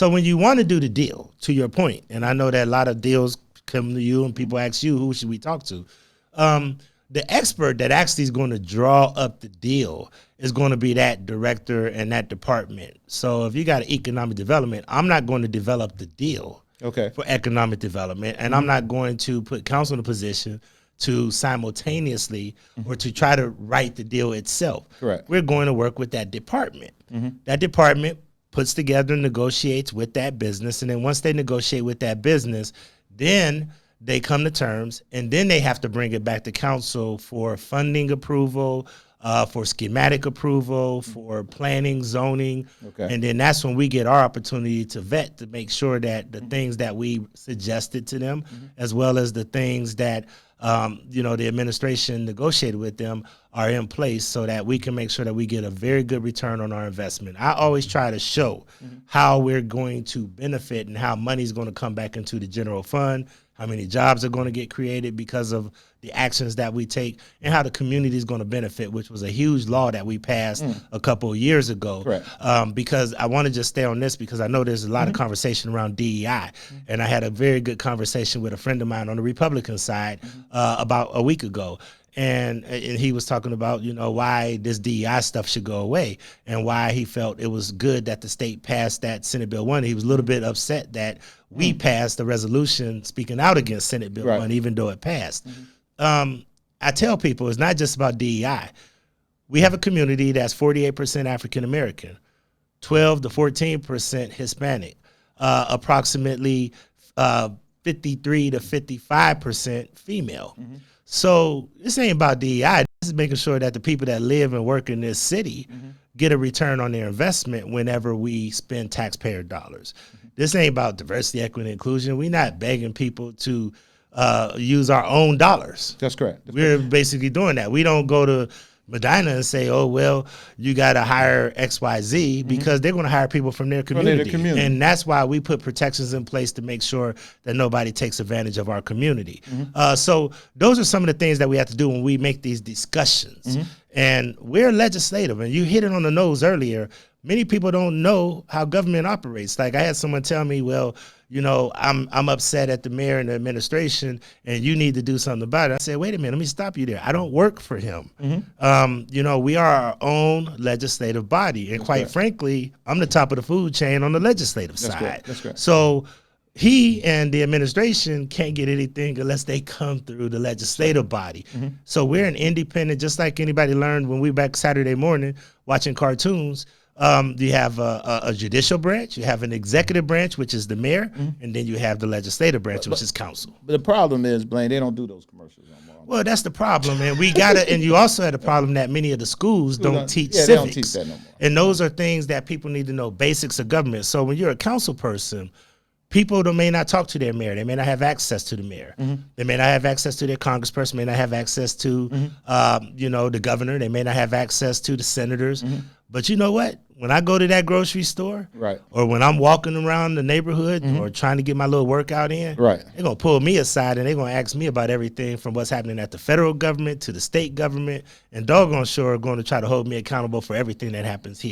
So when you want to do the deal, to your point, and I know that a lot of deals come to you and people ask you, who should we talk to? The expert that actually is going to draw up the deal is going to be that director and that department. So if you got economic development, I'm not going to develop the deal for economic development, and I'm not going to put council in a position to simultaneously or to try to write the deal itself. Correct. We're going to work with that department. That department puts together and negotiates with that business, and then once they negotiate with that business, then they come to terms, and then they have to bring it back to council for funding approval, for schematic approval, for planning, zoning, and then that's when we get our opportunity to vet to make sure that the things that we suggested to them, as well as the things that the administration negotiated with them, are in place so that we can make sure that we get a very good return on our investment. I always try to show how we're going to benefit and how money's going to come back into the general fund, how many jobs are going to get created because of the actions that we take, and how the community is going to benefit, which was a huge law that we passed a couple of years ago. Because I want to just stay on this because I know there's a lot of conversation around DEI, and I had a very good conversation with a friend of mine on the Republican side about a week ago. And he was talking about, why this DEI stuff should go away and why he felt it was good that the state passed that Senate Bill 1. He was a little bit upset that we passed a resolution speaking out against Senate Bill 1, even though it passed. I tell people it's not just about DEI. We have a community that's 48% African American, 12 to 14% Hispanic, approximately 53 to 55% female. So this ain't about DEI. This is making sure that the people that live and work in this city get a return on their investment whenever we spend taxpayer dollars. This ain't about diversity, equity, and inclusion. We're not begging people to use our own dollars. That's correct. We're basically doing that. We don't go to Medina and say, oh, well, you got to hire XYZ, because they're going to hire people from their community. And that's why we put protections in place to make sure that nobody takes advantage of our community. So those are some of the things that we have to do when we make these discussions. And we're legislative, and you hit it on the nose earlier. Many people don't know how government operates. Like I had someone tell me, well, I'm upset at the mayor and the administration, and you need to do something about it. I said, wait a minute, let me stop you there. I don't work for him. We are our own legislative body. And quite frankly, I'm the top of the food chain on the legislative side. That's correct. So he and the administration can't get anything unless they come through the legislative body. So we're an independent, just like anybody learned when we were back Saturday morning watching cartoons. You have a judicial branch, you have an executive branch, which is the mayor, and then you have the legislative branch, which is council. But the problem is, Blaine, they don't do those commercials anymore. Well, that's the problem, and we got to. And you also had a problem that many of the schools don't teach civics. They don't teach that no more. And those are things that people need to know, basics of government. So when you're a council person, people may not talk to their mayor. They may not have access to the mayor. They may not have access to their congressperson. May not have access to, the governor. They may not have access to the senators. But you know what? When I go to that grocery store, or when I'm walking around the neighborhood or trying to get my little workout in, they're going to pull me aside and they're going to ask me about everything from what's happening at the federal government to the state government, and doggone sure are going to try to hold me accountable for everything that happens here.